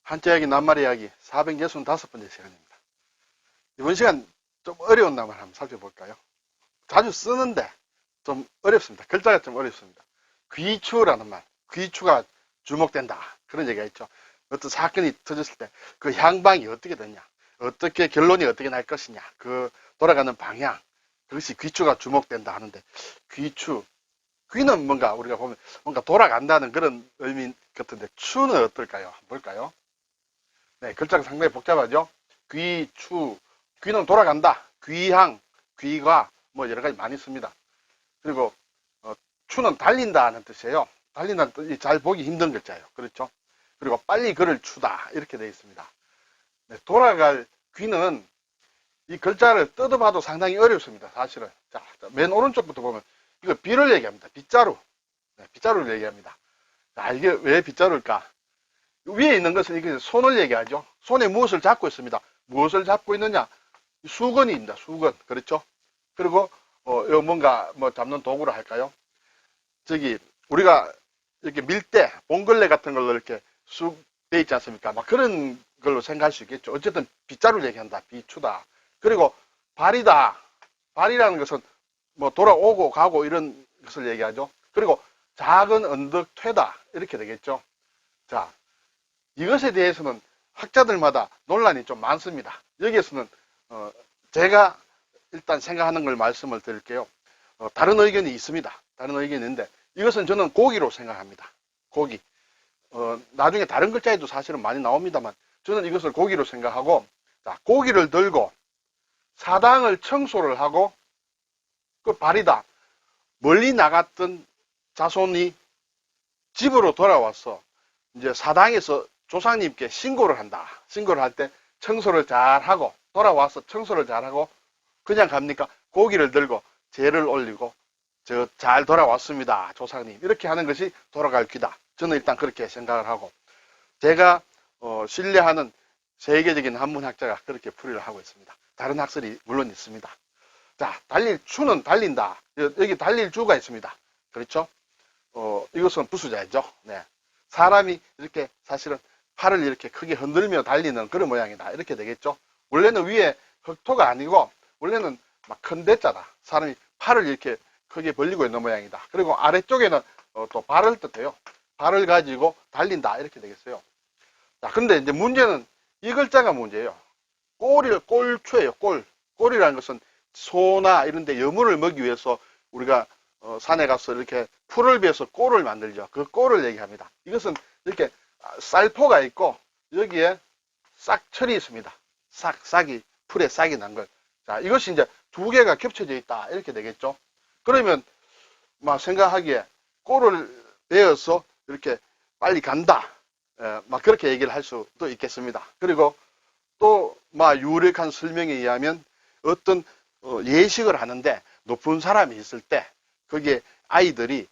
한자 이야기, 낱말 이야기 465번째 시간입니다. 이번 시간 좀 어려운 낱말 한번 살펴볼까요? 자주 쓰는데 좀 어렵습니다. 글자가 좀 어렵습니다. 귀추라는 말, 귀추가 주목된다. 그런 얘기가 있죠. 어떤 사건이 터졌을 때 그 향방이 어떻게 되냐, 어떻게 결론이 어떻게 날 것이냐, 그 돌아가는 방향, 그것이 귀추가 주목된다 하는데, 귀추, 귀는 뭔가 우리가 보면 뭔가 돌아간다는 그런 의미 같은데, 추는 어떨까요? 뭘까요? 네, 글자가 상당히 복잡하죠. 귀, 추, 귀는 돌아간다, 귀향, 귀가, 뭐 여러 가지 많이 씁니다. 그리고 추는 달린다는 뜻이에요. 달린다는 뜻이 잘 보기 힘든 글자예요. 그렇죠? 그리고 빨리 그를 추다 이렇게 되어 있습니다. 네, 돌아갈 귀는 이 글자를 뜯어봐도 상당히 어렵습니다. 사실은. 자, 맨 오른쪽부터 보면 이거 비를 얘기합니다. 빗자루. 네, 빗자루를 얘기합니다. 자, 이게 왜 빗자루일까? 위에 있는 것은 이게 손을 얘기하죠. 손에 무엇을 잡고 있습니다. 무엇을 잡고 있느냐? 수건입니다. 수건. 그렇죠? 그리고 이거 뭔가 뭐 잡는 도구로 할까요? 저기 우리가 이렇게 밀대, 봉걸레 같은 걸로 이렇게 쑥 돼 있지 않습니까? 막 그런 걸로 생각할 수 있겠죠. 어쨌든 빗자루를 얘기한다. 비추다. 그리고 발이다. 발이라는 것은 뭐 돌아오고 가고 이런 것을 얘기하죠. 그리고 작은 언덕퇴다. 이렇게 되겠죠. 자, 이것에 대해서는 학자들마다 논란이 좀 많습니다. 여기에서는 제가 일단 생각하는 걸 말씀을 드릴게요. 다른 의견이 있습니다. 다른 의견이 있는데, 이것은 저는 고기로 생각합니다. 고기. 나중에 다른 글자에도 사실은 많이 나옵니다만, 저는 이것을 고기로 생각하고, 자, 고기를 들고 사당을 청소를 하고, 그 발이다. 멀리 나갔던 자손이 집으로 돌아와서 이제 사당에서 조상님께 신고를 한다. 신고를 할 때 청소를 잘 하고, 돌아와서 청소를 잘 하고, 그냥 갑니까? 고기를 들고 제를 올리고, 저 잘 돌아왔습니다, 조상님. 이렇게 하는 것이 돌아갈 귀다. 저는 일단 그렇게 생각을 하고, 제가 신뢰하는 세계적인 한문학자가 그렇게 풀이를 하고 있습니다. 다른 학설이 물론 있습니다. 자, 달릴 추는 달린다. 여기 달릴 주가 있습니다. 그렇죠? 이것은 부수자죠. 네. 사람이 이렇게 사실은 팔을 이렇게 크게 흔들며 달리는 그런 모양이다. 이렇게 되겠죠. 원래는 위에 흑토가 아니고, 원래는 막 큰 대자다. 사람이 팔을 이렇게 크게 벌리고 있는 모양이다. 그리고 아래쪽에는 또 발을 뜻해요. 발을 가지고 달린다. 이렇게 되겠어요. 자, 근데 이제 문제는 이 글자가 문제예요. 꼴추예요. 꼴이라는 것은 소나 이런 데 여물을 먹기 위해서 우리가 산에 가서 이렇게 풀을 베어서 꼴을 만들죠. 그 꼴을 얘기합니다. 이것은 이렇게 쌀포가 있고, 여기에 싹철이 있습니다. 싹이, 풀에 싹이 난 걸. 자, 이것이 이제 두 개가 겹쳐져 있다. 이렇게 되겠죠. 그러면, 막 생각하기에 꼴을 베어서 이렇게 빨리 간다. 막 그렇게 얘기를 할 수도 있겠습니다. 그리고 또, 막 유력한 설명에 의하면 어떤 예식을 하는데 높은 사람이 있을 때 거기에 아이들이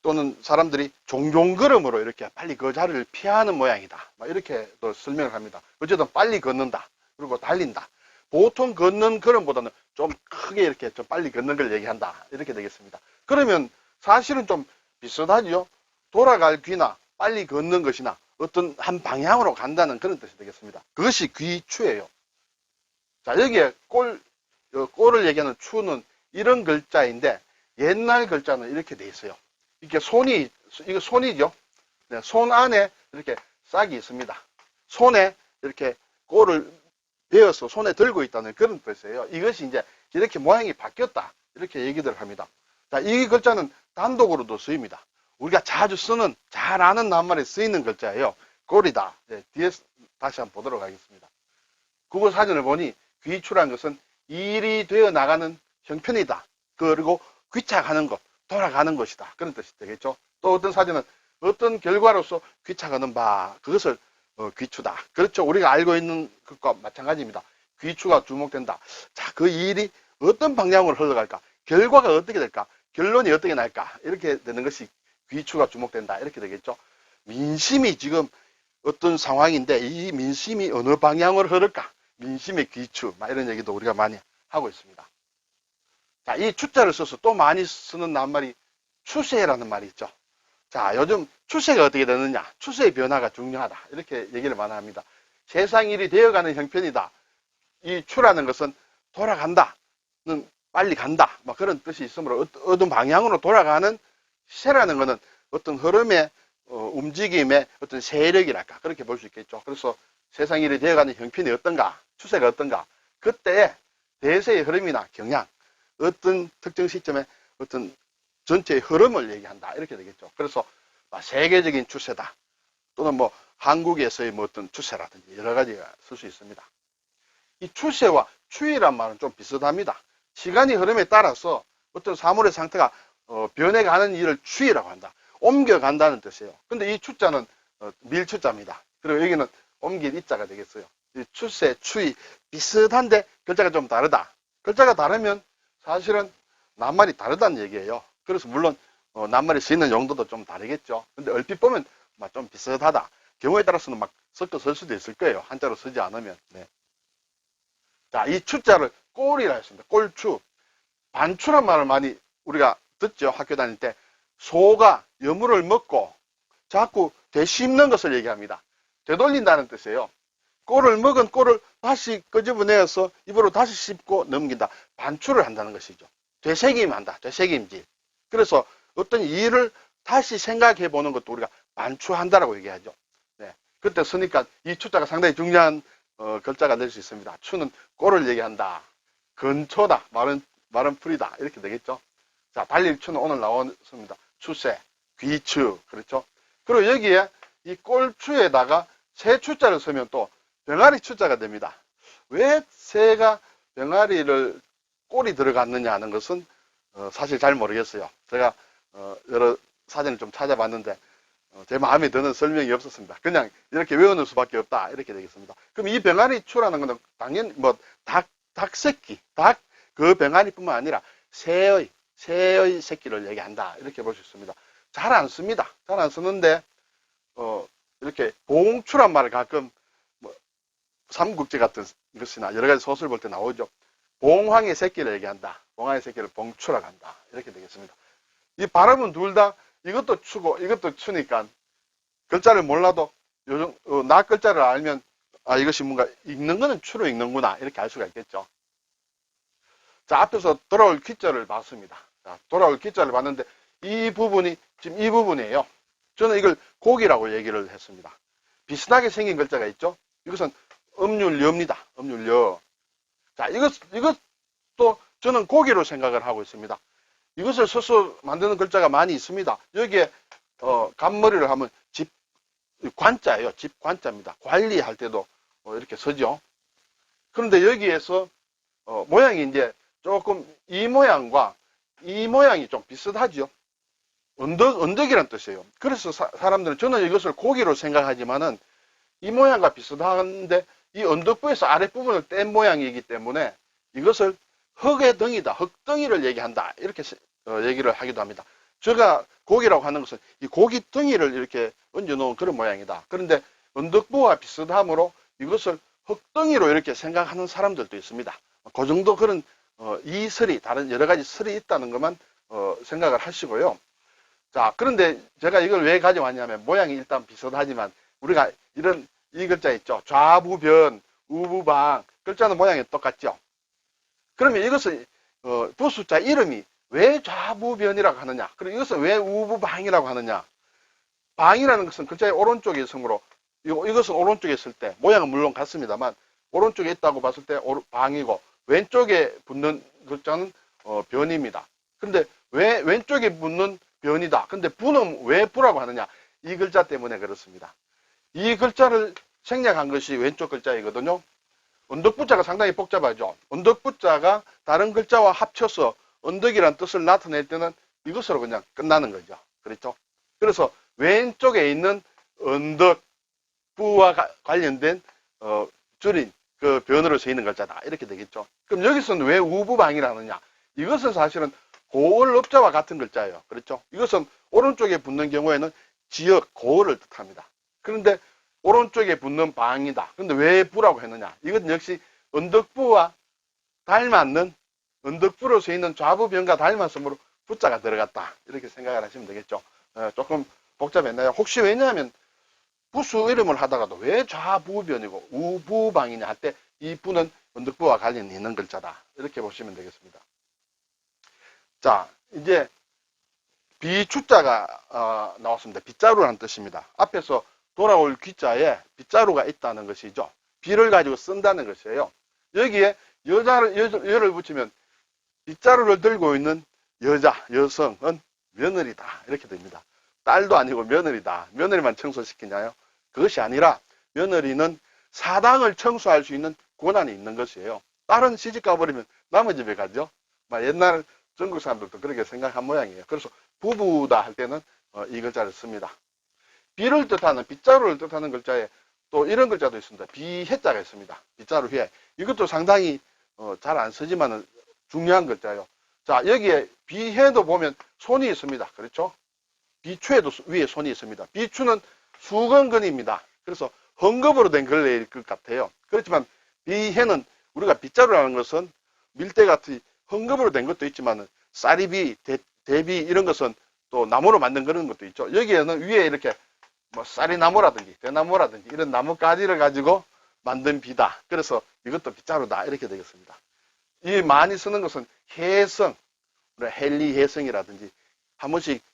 또는 사람들이 종종걸음으로 이렇게 빨리 그 자리를 피하는 모양이다. 막 이렇게 또 설명을 합니다. 어쨌든 빨리 걷는다. 그리고 달린다. 보통 걷는 걸음보다는 좀 크게 이렇게 좀 빨리 걷는 걸 얘기한다. 이렇게 되겠습니다. 그러면 사실은 좀 비슷하죠. 돌아갈 귀나 빨리 걷는 것이나 어떤 한 방향으로 간다는 그런 뜻이 되겠습니다. 그것이 귀추예요. 자, 여기에 꼴을 얘기하는 추는 이런 글자인데, 옛날 글자는 이렇게 돼 있어요. 이게 이거 손이죠. 네, 손 안에 이렇게 싹이 있습니다. 손에 이렇게 꼴을 베어서 손에 들고 있다는 그런 뜻이에요. 이것이 이제 이렇게 모양이 바뀌었다. 이렇게 얘기들 합니다. 자, 이 글자는 단독으로도 쓰입니다. 우리가 자주 쓰는, 잘 아는 낱말에 쓰이는 글자예요. 꼴이다. 네, 뒤에 다시 한번 보도록 하겠습니다. 국어 사전을 보니 귀추란 것은 일이 되어 나가는 형편이다. 그리고 귀착하는 것, 돌아가는 것이다. 그런 뜻이 되겠죠. 또 어떤 사전은 어떤 결과로서 귀착하는 바, 그것을 귀추다. 그렇죠. 우리가 알고 있는 것과 마찬가지입니다. 귀추가 주목된다. 자, 그 일이 어떤 방향으로 흘러갈까? 결과가 어떻게 될까? 결론이 어떻게 날까? 이렇게 되는 것이 귀추가 주목된다. 이렇게 되겠죠. 민심이 지금 어떤 상황인데 이 민심이 어느 방향으로 흐를까? 민심의 귀추, 막 이런 얘기도 우리가 많이 하고 있습니다. 자, 이 추자를 써서 또 많이 쓰는 낱말이 추세라는 말이 있죠. 자, 요즘 추세가 어떻게 되느냐? 추세의 변화가 중요하다. 이렇게 얘기를 많이 합니다. 세상 일이 되어가는 형편이다. 이 추라는 것은 돌아간다는 빨리 간다. 막 그런 뜻이 있으므로 어떤 방향으로 돌아가는 시세라는 것은 어떤 흐름의 움직임의 어떤 세력이랄까 그렇게 볼 수 있겠죠. 그래서 세상 일이 되어가는 형편이 어떤가, 추세가 어떤가, 그때의 대세의 흐름이나 경향, 어떤 특정 시점에 어떤 전체의 흐름을 얘기한다 이렇게 되겠죠. 그래서 세계적인 추세다 또는 뭐 한국에서의 뭐 어떤 추세라든지 여러 가지가 쓸 수 있습니다. 이 추세와 추이란 말은 좀 비슷합니다. 시간이 흐름에 따라서 어떤 사물의 상태가 변해가는 일을 추이라고 한다. 옮겨간다는 뜻이에요. 근데 이 추자는 밀추자입니다. 그리고 여기는 옮길 이자가 되겠어요. 이 추세, 추이 비슷한데 글자가 좀 다르다. 글자가 다르면 사실은 낱말이 다르다는 얘기예요. 그래서 물론 낱말이 쓰이는 용도도 좀 다르겠죠. 근데 얼핏 보면 좀 비슷하다. 경우에 따라서는 막 섞어 쓸 수도 있을 거예요. 한자로 쓰지 않으면. 네. 자, 이 추자를 꼴이라 했습니다. 꼴추. 반추란 말을 많이 우리가 듣죠. 학교 다닐 때. 소가 여물을 먹고 자꾸 되씹는 것을 얘기합니다. 되돌린다는 뜻이에요. 꼴을 먹은 꼴을 다시 끄집어내어서 입으로 다시 씹고 넘긴다. 반추를 한다는 것이죠. 되새김한다. 되새김질. 그래서 어떤 일을 다시 생각해 보는 것도 우리가 반추한다라고 얘기하죠. 네. 그때 쓰니까 이 추자가 상당히 중요한 글자가 될 수 있습니다. 추는 꼴을 얘기한다. 근초다. 마른 풀이다. 이렇게 되겠죠. 자, 달릴 추는 오늘 나왔습니다. 추세, 귀추. 그렇죠. 그리고 여기에 이 꼴추에다가 새 추자를 쓰면 또 병아리 추자가 됩니다. 왜 새가 병아리를 꼴이 들어갔느냐 하는 것은 사실 잘 모르겠어요. 제가 여러 사진을 좀 찾아봤는데 제 마음에 드는 설명이 없었습니다. 그냥 이렇게 외우는 수밖에 없다 이렇게 되겠습니다. 그럼 이 병아리 추라는 것은 당연히 뭐 닭 새끼, 닭 그 병아리뿐만 아니라 새의 새끼를 얘기한다 이렇게 볼 수 있습니다. 잘 안 씁니다. 잘 안 쓰는데 이렇게 봉추란 말을 가끔 뭐 삼국지 같은 것이나 여러 가지 소설 볼 때 나오죠. 봉황의 새끼를 얘기한다. 봉황의 새끼를 봉추라고 한다. 이렇게 되겠습니다. 이 발음은 둘 다 이것도 추고 이것도 추니까 글자를 몰라도 요즘 나 글자를 알면 이것이 뭔가 읽는 거는 추로 읽는구나 이렇게 알 수가 있겠죠. 자, 앞에서 돌아올 귀자를 봤습니다. 자, 돌아올 귀자를 봤는데 이 부분이 지금 이 부분이에요. 저는 이걸 고기라고 얘기를 했습니다. 비슷하게 생긴 글자가 있죠. 이것은 음률여입니다. 음률여. 자, 이것도 저는 고기로 생각을 하고 있습니다. 이것을 써서 만드는 글자가 많이 있습니다. 여기에 간머리를 하면 집 관자예요. 집 관자입니다. 관리할 때도 이렇게 쓰죠. 그런데 여기에서 모양이 이제 조금 이 모양과 이 모양이 좀 비슷하죠. 언덕이란 뜻이에요. 그래서 사람들은 저는 이것을 고기로 생각하지만은 이 모양과 비슷한데 이 언덕부에서 아랫부분을 뗀 모양이기 때문에 이것을 흙의 덩이다. 흙덩이를 얘기한다. 이렇게 얘기를 하기도 합니다. 제가 고기라고 하는 것은 이 고기 덩이를 이렇게 얹어 놓은 그런 모양이다. 그런데 언덕부와 비슷하므로 이것을 흙덩이로 이렇게 생각하는 사람들도 있습니다. 그 정도 그런 이설이 다른 여러 가지 설이 있다는 것만 생각을 하시고요. 자, 그런데 제가 이걸 왜 가져왔냐면 모양이 일단 비슷하지만 우리가 이 글자 있죠. 좌부변, 우부방 글자는 모양이 똑같죠. 그러면 이것은 부숫자 이름이 왜 좌부변이라고 하느냐? 그리고 이것은 왜 우부방이라고 하느냐? 방이라는 것은 글자의 오른쪽에 있으므로 이것은 오른쪽에 있을 때 모양은 물론 같습니다만 오른쪽에 있다고 봤을 때 방이고 왼쪽에 붙는 글자는 변입니다. 근데 왜 왼쪽에 붙는 변이다. 근데 부는 왜 부라고 하느냐? 이 글자 때문에 그렇습니다. 이 글자를 생략한 것이 왼쪽 글자이거든요. 언덕부자가 상당히 복잡하죠. 언덕부자가 다른 글자와 합쳐서 언덕이란 뜻을 나타낼 때는 이것으로 그냥 끝나는 거죠. 그렇죠? 그래서 왼쪽에 있는 언덕부와 관련된 줄인 그 변으로 쓰이는 글자다. 이렇게 되겠죠. 그럼 여기서는 왜 우부방이라느냐? 이것은 사실은 고을업자와 같은 글자예요. 그렇죠? 이것은 오른쪽에 붙는 경우에는 지역, 고을을 뜻합니다. 그런데 오른쪽에 붙는 방이다. 그런데 왜 부라고 했느냐? 이것은 역시 언덕부와 닮았는 언덕부로 쓰이는 좌부변과 닮았으므로 부자가 들어갔다. 이렇게 생각을 하시면 되겠죠. 조금 복잡했나요? 혹시 왜냐하면 부수 이름을 하다가도 왜 좌부변이고 우부방이냐 할 때 이 부는 원득부와 관련이 있는 글자다. 이렇게 보시면 되겠습니다. 자, 이제 비추자가 나왔습니다. 빗자루라는 뜻입니다. 앞에서 돌아올 귀자에 빗자루가 있다는 것이죠. 비를 가지고 쓴다는 것이에요. 여기에 여를 붙이면 빗자루를 들고 있는 여성은 며느리다. 이렇게 됩니다. 딸도 아니고 며느리다. 며느리만 청소시키냐요? 그것이 아니라 며느리는 사당을 청소할 수 있는 권한이 있는 것이에요. 딸은 시집 가버리면 남의 집에 가죠. 옛날 전국 사람들도 그렇게 생각한 모양이에요. 그래서 부부다 할 때는 이 글자를 씁니다. 비를 뜻하는, 빗자루를 뜻하는 글자에 또 이런 글자도 있습니다. 비해자가 있습니다. 빗자루 휘에. 이것도 상당히 잘 안 쓰지만 중요한 글자예요. 자, 여기에 비해도 보면 손이 있습니다. 그렇죠? 비추에도 위에 손이 있습니다. 비추는 수건근입니다. 그래서 헝겊으로 된 걸레일 것 같아요. 그렇지만 비해는 우리가 빗자루라는 것은 밀대같이 헝겊으로 된 것도 있지만 쌀이비, 대비 이런 것은 또 나무로 만든 그런 것도 있죠. 여기에는 위에 이렇게 쌀이나무라든지 대나무라든지 이런 나뭇가지를 가지고 만든 비다. 그래서 이것도 빗자루다. 이렇게 되겠습니다. 이 많이 쓰는 것은 해성, 헨리 해성이라든지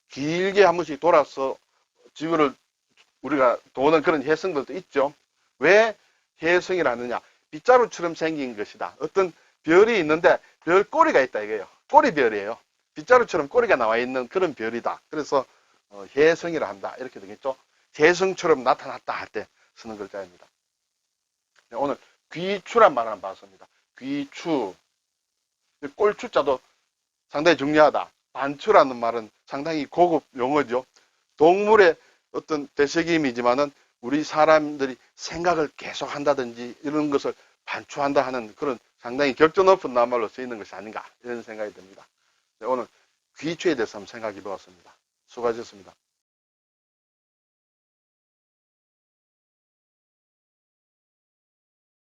길게 한 번씩 돌아서 지구를 우리가 도는 그런 해성들도 있죠. 왜 해성이라느냐? 빗자루처럼 생긴 것이다. 어떤 별이 있는데 별 꼬리가 있다 이거예요. 꼬리별이에요. 빗자루처럼 꼬리가 나와 있는 그런 별이다. 그래서 해성이라 한다. 이렇게 되겠죠. 해성처럼 나타났다 할 때 쓰는 글자입니다. 오늘 귀추란 말을 한번 봤습니다. 귀추. 꼴추자도 상당히 중요하다. 반추라는 말은 상당히 고급 용어죠. 동물의 어떤 되새김이지만은 우리 사람들이 생각을 계속 한다든지 이런 것을 반추한다 하는 그런 상당히 격조 높은 낱말로 쓰이는 것이 아닌가 이런 생각이 듭니다. 오늘 귀추에 대해서 한번 생각해 보았습니다. 수고하셨습니다.